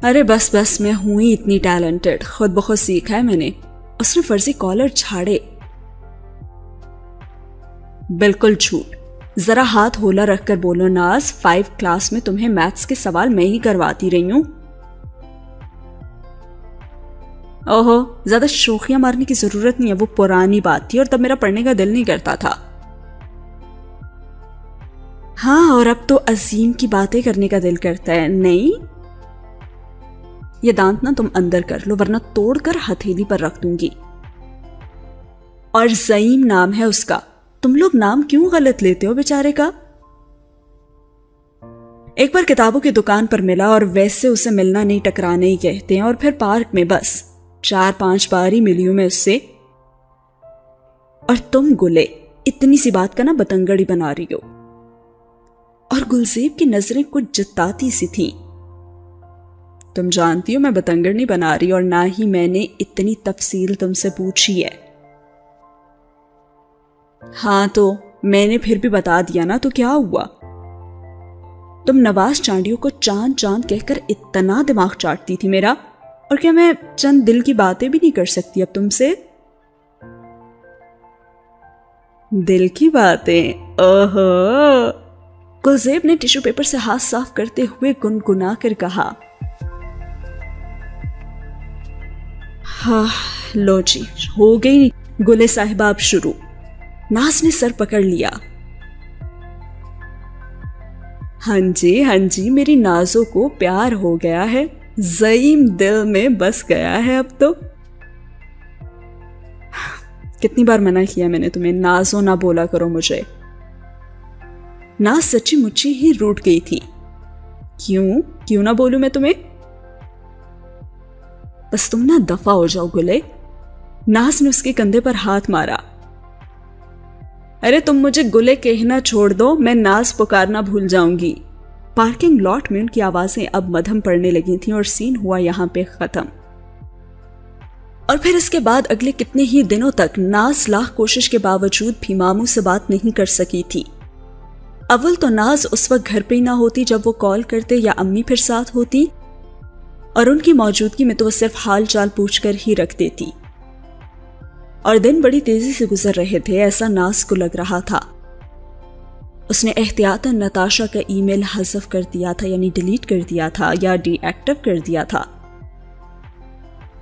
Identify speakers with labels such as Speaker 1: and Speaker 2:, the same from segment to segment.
Speaker 1: ارے بس بس، میں ہوں ہی اتنی ٹیلنٹڈ، خود بخود سیکھا ہے میں نے. اس نے فرضی کالر جھاڑے. بالکل جھوٹ. ذرا ہاتھ ہولا رکھ کر بولو ناز، 5 کلاس میں تمہیں میتھس کے سوال میں ہی کرواتی رہی ہوں. اوہو، زیادہ شوخیاں مارنے کی ضرورت نہیں ہے، وہ پرانی بات تھی اور تب میرا پڑھنے کا دل نہیں کرتا تھا. ہاں، اور اب تو عظیم کی باتیں کرنے کا دل کرتا ہے. نہیں، یہ دانت نہ تم اندر کر لو ورنہ توڑ کر ہتھیلی پر رکھ دوں گی. اور زعیم نام ہے اس کا. تم لوگ نام کیوں غلط لیتے ہو بیچارے کا؟ ایک بار کتابوں کی دکان پر ملا اور ویسے اسے ملنا نہیں ٹکرانا ہی کہتے ہیں، اور پھر پارک میں بس 4-5 بار ہی ملی ہوں میں اس سے. اور تم گلے اتنی سی بات کا نا بتنگڑی بنا رہی ہو. اور گلزیب کی نظریں کچھ جتاتی سی تھیں. تم جانتی ہو میں بتنگڑ نہیں بنا رہی، اور نہ ہی میں نے اتنی تفصیل تم سے پوچھی ہے. ہاں تو میں نے پھر بھی بتا دیا نا، تو کیا ہوا؟ تم نواز چانڈیوں کو چاند چاند کہہ کر اتنا دماغ چاٹتی تھی میرا، اور کیا میں چند دل کی باتیں بھی نہیں کر سکتی اب تم سے؟ دل کی باتیں؟ اوہو. گلزیب نے ٹیشو پیپر سے ہاتھ صاف کرتے ہوئے گنگنا کر کہا. ہاں لو جی، ہو گئی گلے صاحبہ اب شروع. ناز نے سر پکڑ لیا. ہاں جی، میری نازوں کو پیار ہو گیا ہے، زعیم دل میں بس گیا ہے اب تو. کتنی بار منع کیا میں نے تمہیں، نازوں نہ بولا کرو مجھے. ناز سچی مچی ہی روٹ گئی تھی. کیوں نہ بولوں میں تمہیں؟ بس تم نہ دفع ہو جاؤ گلے. ناز نے اس کے کندھے پر ہاتھ مارا. ارے تم مجھے گلے کہنا چھوڑ دو، میں ناز پکارنا بھول جاؤں گی. پارکنگ لاٹ میں ان کی آوازیں اب مدھم پڑنے لگی تھیں اور سین ہوا یہاں پہ ختم. اور پھر اس کے بعد اگلے کتنے ہی دنوں تک ناز لاکھ کوشش کے باوجود بھی ماموں سے بات نہیں کر سکی تھی. اول تو ناز اس وقت گھر پہ ہی نہ ہوتی جب وہ کال کرتے یا امی پھر ساتھ ہوتی، اور ان کی موجودگی میں تو وہ صرف حال چال پوچھ کر ہی رکھ دیتی. اور دن بڑی تیزی سے گزر رہے تھے، ایسا ناز کو لگ رہا تھا. اس نے احتیاطاً نتاشا کا ای میل حذف کر دیا تھا، یعنی ڈیلیٹ کر دیا تھا یا ڈی ایکٹیو کر دیا تھا.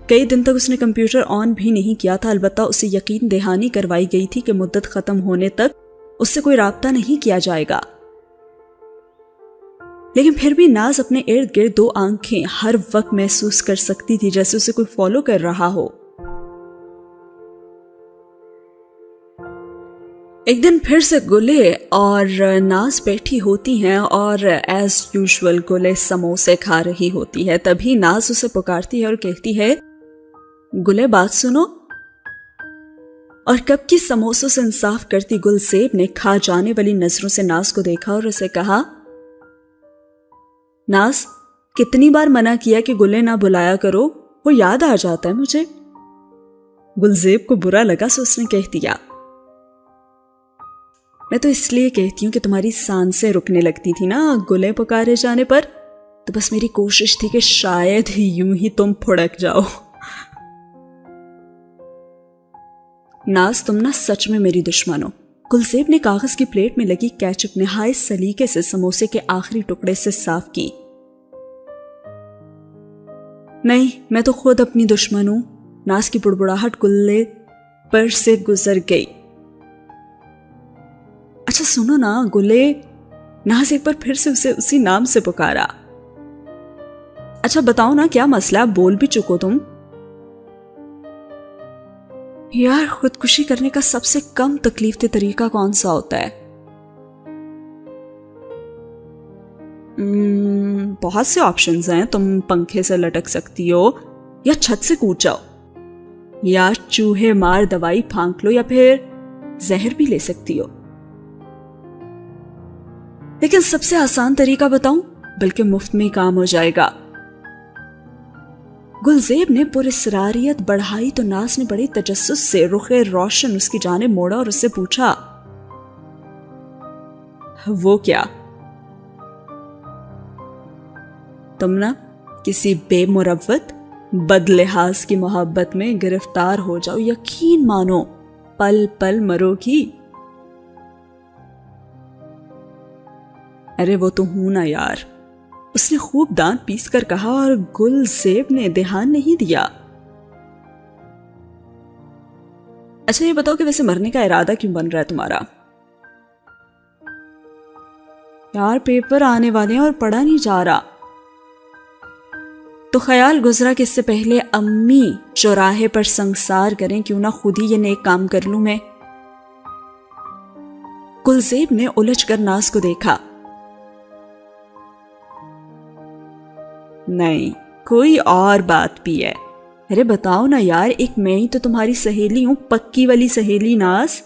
Speaker 1: کئی دن تک اس نے کمپیوٹر آن بھی نہیں کیا تھا. البتہ اسے یقین دہانی کروائی گئی تھی کہ مدت ختم ہونے تک اس سے کوئی رابطہ نہیں کیا جائے گا. لیکن پھر بھی ناز اپنے ارد گرد 2 آنکھیں ہر وقت محسوس کر سکتی تھی، جیسے اسے کوئی فالو کر رہا ہو. ایک دن پھر سے گلے اور ناز بیٹھی ہوتی ہیں اور ایز یوزول گلے سموسے کھا رہی ہوتی ہے. تبھی ناز اسے پکارتی ہے اور کہتی ہے، گلے بات سنو. اور کب کی سموسوں سے انصاف کرتی گلزیب نے کھا جانے والی نظروں سے ناز کو دیکھا اور اسے کہا، ناز کتنی بار منع کیا کہ گلے نہ بلایا کرو، وہ یاد آ جاتا ہے مجھے. گلزیب کو برا لگا سو اس نے کہہ دیا، میں تو اس لیے کہتی ہوں کہ تمہاری سانسیں رکنے لگتی تھی نا گلے پکارے جانے پر، تو بس میری کوشش تھی کہ شاید ہی یوں ہی تم پھڑک جاؤ. ناز تم نہ سچ میں میری دشمن ہو. گلزیب نے کاغذ کی پلیٹ میں لگی کیچپ نہایت سلیقے سے سموسے کے آخری ٹکڑے سے صاف کی. نہیں، میں تو خود اپنی دشمن ہوں. ناز کی بڑبڑاہٹ گلے پر سے گزر گئی. اچھا سنو نا گلے. ناز ایک بار پھر سے اسے اسی نام سے پکارا. اچھا بتاؤ نا کیا مسئلہ، بول بھی چکو تم. یار خودکشی کرنے کا سب سے کم تکلیف دہ طریقہ کون سا ہوتا ہے؟ بہت سے آپشنز ہیں. تم پنکھے سے لٹک سکتی ہو، یا چھت سے کود جاؤ، یا چوہے مار دوائی پھانک لو، یا پھر زہر بھی لے سکتی ہو. لیکن سب سے آسان طریقہ بتاؤں، بلکہ مفت میں کام ہو جائے گا. گلزیب نے پراسراریت بڑھائی تو ناز نے بڑے تجسس سے رخ روشن اس کی جانب موڑا اور اس سے پوچھا، وہ کیا؟ تم نا کسی بے مروت بد لحاظ کی محبت میں گرفتار ہو جاؤ، یقین مانو پل پل مرو گی۔ ارے وہ تو ہوں نا یار، اس نے خوب دانت پیس کر کہا، اور گلزیب نے دھیان نہیں دیا۔ اچھا یہ بتاؤ کہ ویسے مرنے کا ارادہ کیوں بن رہا ہے تمہارا؟ یار پیپر آنے والے ہیں اور پڑھا نہیں جا رہا، تو خیال گزرا کہ اس سے پہلے امی چوراہے پر سنگسار کریں کیوں نہ خود ہی یہ نیک کام کر لوں میں۔ گلزیب نے الجھ کر ناز کو دیکھا۔ نہیں، کوئی اور بات بھی ہے۔ ارے بتاؤ نا یار، ایک میں ہی تو تمہاری سہیلی ہوں، پکی والی سہیلی ناز۔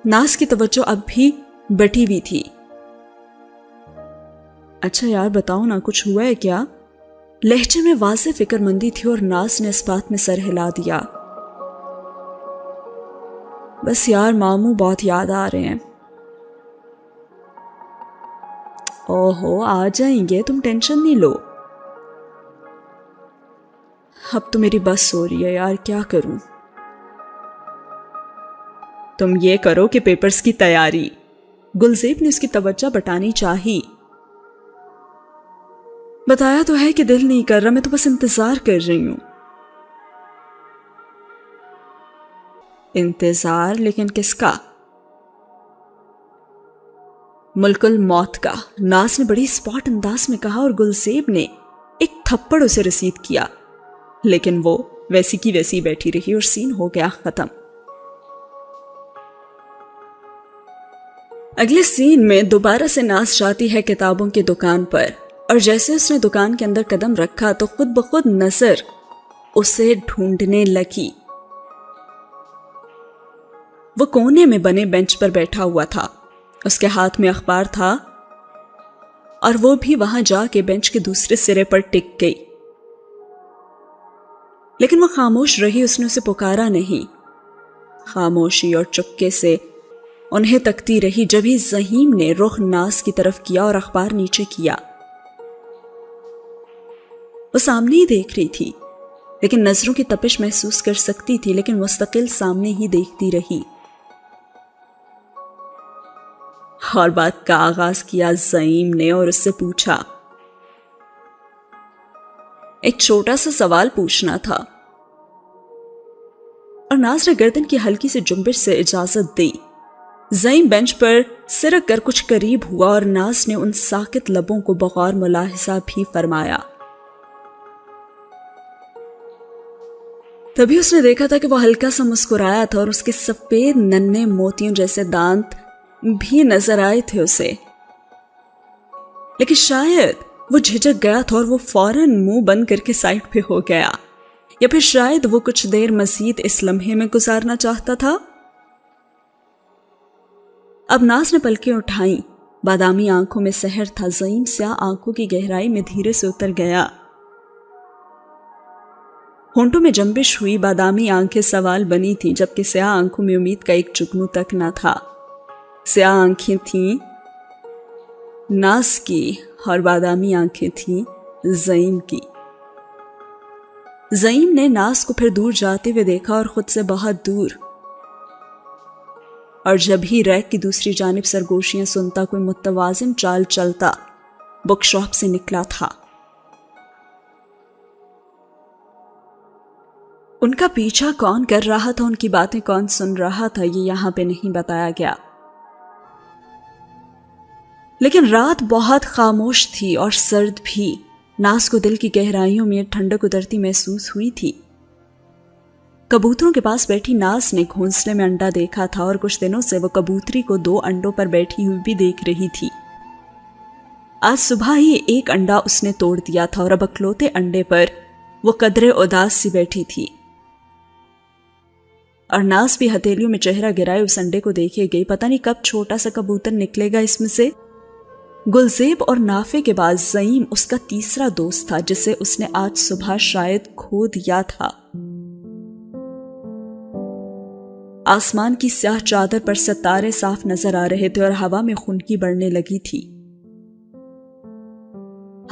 Speaker 1: ناز کی توجہ اب بھی بٹی ہوئی تھی۔ اچھا یار بتاؤ نا، کچھ ہوا ہے کیا؟ لہجے میں واضح فکر مندی تھی اور ناز نے اس بات میں سر ہلا دیا۔ بس یار ماموں بہت یاد آ رہے ہیں۔ اوہو آ جائیں گے، تم ٹینشن نہیں لو۔ اب تو میری بس ہو رہی ہے یار، کیا کروں؟ تم یہ کرو کہ پیپرز کی تیاری۔ گلزیب نے اس کی توجہ بٹانی چاہی۔ بتایا تو ہے کہ دل نہیں کر رہا، میں تو بس انتظار کر رہی ہوں۔ انتظار؟ لیکن کس کا؟ ملک الموت کا، ناز نے بڑی اسپاٹ انداز میں کہا، اور گلزیب نے ایک تھپڑ اسے رسید کیا، لیکن وہ ویسی کی ویسی بیٹھی رہی اور سین ہو گیا ختم۔ اگلے سین میں دوبارہ سے ناز جاتی ہے کتابوں کی دکان پر، اور جیسے اس نے دکان کے اندر قدم رکھا تو خود بخود نظر اسے ڈھونڈنے لگی۔ وہ کونے میں بنے بینچ پر بیٹھا ہوا تھا، اس کے ہاتھ میں اخبار تھا، اور وہ بھی وہاں جا کے بینچ کے دوسرے سرے پر ٹک گئی، لیکن وہ خاموش رہی، اس نے اسے پکارا نہیں۔ خاموشی اور چپکے سے انہیں تکتی رہی، جب ہی زہیم نے رخ ناز کی طرف کیا اور اخبار نیچے کیا۔ وہ سامنے ہی دیکھ رہی تھی، لیکن نظروں کی تپش محسوس کر سکتی تھی، لیکن مستقل سامنے ہی دیکھتی رہی۔ اور بات کا آغاز کیا زعیم نے اور اس سے پوچھا، ایک چھوٹا سا سوال پوچھنا تھا، اور ناز نے گردن کی ہلکی سے جنبش سے اجازت دی۔ زعیم بینچ پر سرک کر کچھ قریب ہوا اور ناز نے ان ساکت لبوں کو بغور ملاحظہ بھی فرمایا۔ تبھی اس نے دیکھا تھا کہ وہ ہلکا سا مسکرایا تھا اور اس کے سفید ننھے موتیوں جیسے دانت بھی نظر آئے تھے اسے، لیکن شاید وہ جھجک گیا تھا اور وہ فوراً منہ بند کر کے سائڈ پہ ہو گیا، یا پھر شاید وہ کچھ دیر مزید اس لمحے میں گزارنا چاہتا تھا۔ اب ناز نے پلکیں اٹھائیں، بادامی آنکھوں میں سحر تھا، زعیم سیاہ آنکھوں کی گہرائی میں دھیرے سے اتر گیا، ہونٹوں میں جنبش ہوئی، بادامی آنکھیں سوال بنی تھیں، جبکہ سیاہ آنکھوں میں امید کا ایک جگنو تک نہ تھا۔ سیاہ آنکھیں تھیں ناز کی اور بادامی آنکھیں تھیں زعیم کی۔ زعیم نے ناز کو پھر دور جاتے ہوئے دیکھا اور خود سے بہت دور، اور جب ہی ریک کی دوسری جانب سرگوشیاں سنتا کوئی متوازن چال چلتا بک شاپ سے نکلا تھا۔ ان کا پیچھا کون کر رہا تھا، ان کی باتیں کون سن رہا تھا، یہ یہاں پہ نہیں بتایا گیا، لیکن رات بہت خاموش تھی اور سرد بھی۔ ناز کو دل کی گہرائیوں میں ٹھنڈک اترتی محسوس ہوئی تھی۔ کبوتروں کے پاس بیٹھی ناز نے گھونسلے میں انڈا دیکھا تھا، اور کچھ دنوں سے وہ کبوتری کو 2 انڈوں پر بیٹھی ہوئی بھی دیکھ رہی تھی۔ آج صبح ہی ایک انڈا اس نے توڑ دیا تھا، اور اب اکلوتے انڈے پر وہ قدرے اداس سی بیٹھی تھی، اور ناز بھی ہتھیلیوں میں چہرہ گرائے اس انڈے کو دیکھے گئی۔ پتہ نہیں کب چھوٹا سا کبوتر نکلے گا اس میں سے۔ گلزیب اور نافع کے بعد زعیم اس کا تیسرا دوست تھا، جسے اس نے آج صبح شاید کھو دیا تھا۔ آسمان کی سیاہ چادر پر ستارے صاف نظر آ رہے تھے اور ہوا میں خنکی بڑھنے لگی تھی۔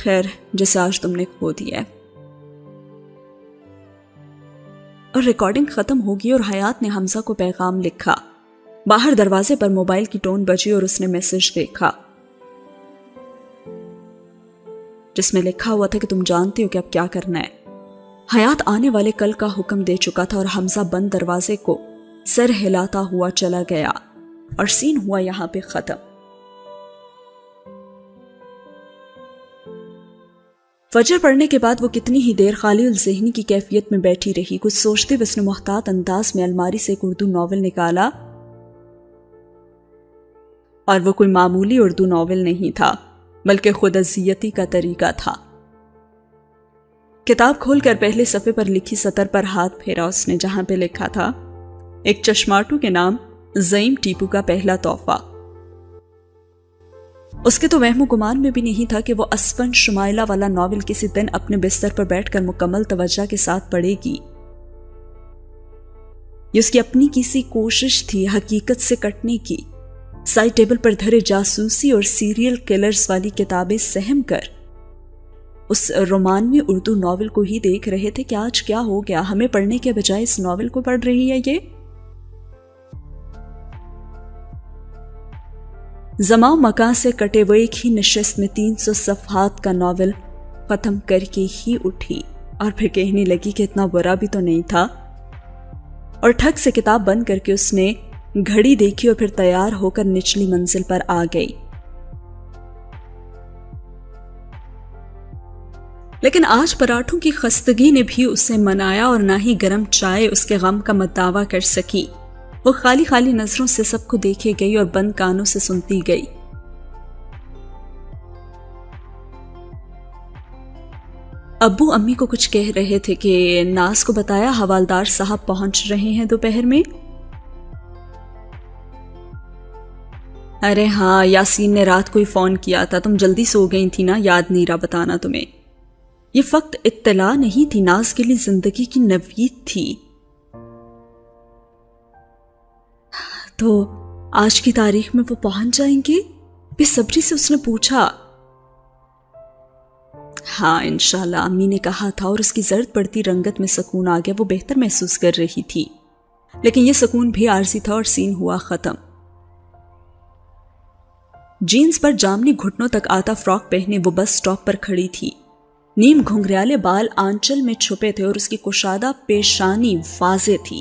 Speaker 1: خیر جسے آج تم نے کھو دیا ہے۔ اور ریکارڈنگ ختم ہوگی اور حیات نے حمزہ کو پیغام لکھا۔ باہر دروازے پر موبائل کی ٹون بجی اور اس نے میسج دیکھا جس میں لکھا ہوا تھا کہ تم جانتے ہو کہ اب کیا کرنا ہے۔ حیات آنے والے کل کا حکم دے چکا تھا اور حمزہ بند دروازے کو سر ہلاتا ہوا چلا گیا اور سین ہوا یہاں پہ ختم۔ فجر پڑھنے کے بعد وہ کتنی ہی دیر خالی الذہنی کی کیفیت میں بیٹھی رہی۔ کچھ سوچتے ہوئے اس نے محتاط انداز میں الماری سے ایک اردو ناول نکالا اور وہ کوئی معمولی اردو ناول نہیں تھا بلکہ خود اذیتی کا طریقہ تھا۔ کتاب کھول کر پہلے صفحے پر لکھی سطر پر ہاتھ پھیرا اس نے جہاں پہ لکھا تھا ایک چشماٹو کے نام زعیم ٹیپو کا پہلا تحفہ۔ اس کے تو وہم و گمان میں بھی نہیں تھا کہ وہ اسفن شمائلہ والا ناول کسی دن اپنے بستر پر بیٹھ کر مکمل توجہ کے ساتھ پڑھے گی۔ یہ اس کی اپنی کسی کوشش تھی حقیقت سے کٹنے کی۔ سائڈ ٹیبل پر دھرے جاسوسی اور سیریل کلرز والی کتابیں سہم کر اس رومانوی اردو ناول کو ہی دیکھ رہے تھے کہ آج کیا ہو گیا، ہمیں پڑھنے کے بجائے اس ناول کو پڑھ رہی ہے یہ۔ زمان مکان سے کٹے وہ ایک ہی نشست میں 300 صفحات کا ناول ختم کر کے ہی اٹھی اور پھر کہنے لگی کہ اتنا برا بھی تو نہیں تھا، اور ٹھک سے کتاب بند کر کے اس نے گھڑی دیکھی اور پھر تیار ہو کر نچلی منزل پر آ گئی۔ لیکن آج پراٹھوں کی خستگی نے بھی اسے منایا اور نہ ہی گرم چائے اس کے غم کا مداوا کر سکی۔ وہ خالی خالی نظروں سے سب کو دیکھے گئی اور بند کانوں سے سنتی گئی۔ ابو امی کو کچھ کہہ رہے تھے کہ ناز کو بتایا حوالدار صاحب پہنچ رہے ہیں دوپہر میں؟ ارے ہاں، یاسین نے رات کو ہی فون کیا تھا، تم جلدی سو گئی تھی نا، یاد نہیں رہا بتانا تمہیں۔ یہ فقط اطلاع نہیں تھی، ناز کے لیے زندگی کی نوید تھی۔ تو آج کی تاریخ میں وہ پہنچ جائیں گے؟ بے صبری سے اس نے پوچھا۔ ہاں انشاءاللہ، امی نے کہا تھا، اور اس کی زرد پڑتی رنگت میں سکون آ گیا۔ وہ بہتر محسوس کر رہی تھی، لیکن یہ سکون بھی عارضی تھا اور سین ہوا ختم۔ جینز پر جامنی گھٹنوں تک آتا فراک پہنے وہ بس سٹاپ پر کھڑی تھی۔ نیم گھنگریالے بال آنچل میں چھپے تھے اور اس کی کشادہ پیشانی واضح تھی۔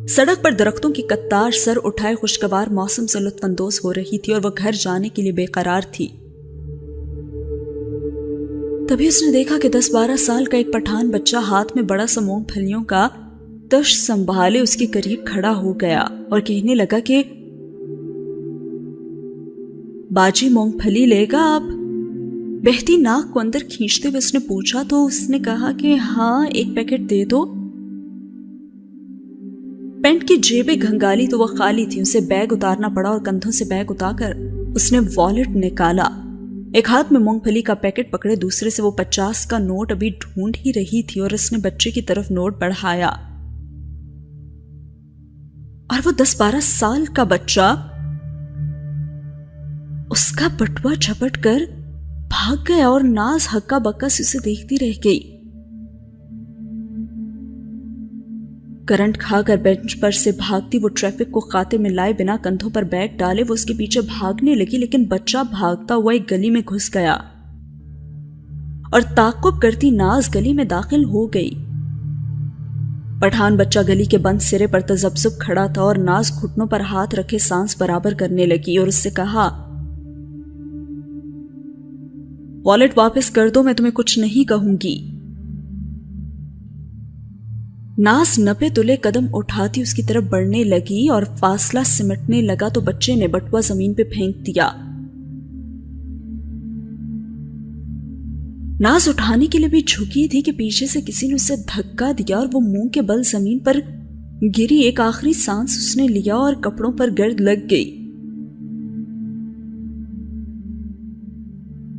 Speaker 1: سڑک پر درختوں کی قطار سر اٹھائے خوشگوار موسم سے لطف اندوز ہو رہی تھی اور وہ گھر جانے کے لیے بے قرار تھی۔ تبھی اس نے دیکھا کہ 10-12 سال کا ایک پٹھان بچہ ہاتھ میں بڑا سا مونگ پھلیوں کا تش سنبھالے اس کے قریب کھڑا ہو گیا اور کہنے لگا کہ باجی مونگ پھلی لے گا آپ؟ بہتی ناک کو اندر کھینچتے ہوئے اس نے پوچھا تو اس نے کہا کہ ہاں ایک پیکٹ دے دو۔ پینٹ کی جیبیں گھنگالی تو وہ خالی تھی، اسے بیگ اتارنا پڑا اور کندھوں سے بیگ اتار کر اس نے والیٹ نکالا۔ ایک ہاتھ میں مونگ پھلی کا پیکٹ پکڑے، دوسرے سے وہ 50 کا نوٹ ابھی ڈھونڈ ہی رہی تھی اور اس نے بچے کی طرف نوٹ بڑھایا، اور وہ 10-12 سال کا بچہ اس کا بٹوا جھپٹ کر بھاگ گیا اور ناز ہکا بکا سے اسے دیکھتی رہ گئی۔ کرنٹ کھا کر بینچ پر سے بھاگتی وہ ٹریفک کو خاتے میں لائے بنا کندھوں پر بیگ ڈالے وہ اس کے پیچھے بھاگنے لگی، لیکن بچہ بھاگتا ہوا ایک گلی میں گھس گیا اور تعقب کرتی ناز گلی میں داخل ہو گئی۔ پٹھان بچہ گلی کے بند سرے پر تذبذب کھڑا تھا اور ناز گھٹنوں پر ہاتھ رکھے سانس برابر کرنے لگی اور اس سے کہا، والیٹ واپس کر دو، میں تمہیں کچھ نہیں کہوں گی۔ ناز نپے تلے قدم اٹھاتی اس کی طرف بڑھنے لگی اور فاصلہ سمٹنے لگا تو بچے نے بٹوا زمین پہ پھینک دیا۔ ناز اٹھانے کے لیے بھی جھکی تھی کہ پیچھے سے کسی نے اسے دھکا دیا اور وہ منہ کے بل زمین پر گری۔ ایک آخری سانس اس نے لیا اور کپڑوں پر گرد لگ گئی۔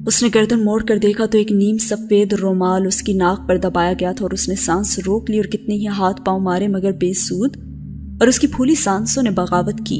Speaker 1: اس نے گردن موڑ کر دیکھا تو ایک نیم سفید رومال اس کی ناک پر دبایا گیا تھا اور اس نے سانس روک لی اور کتنے ہی ہاتھ پاؤں مارے مگر بے سود، اور اس کی پھولی سانسوں نے بغاوت کی۔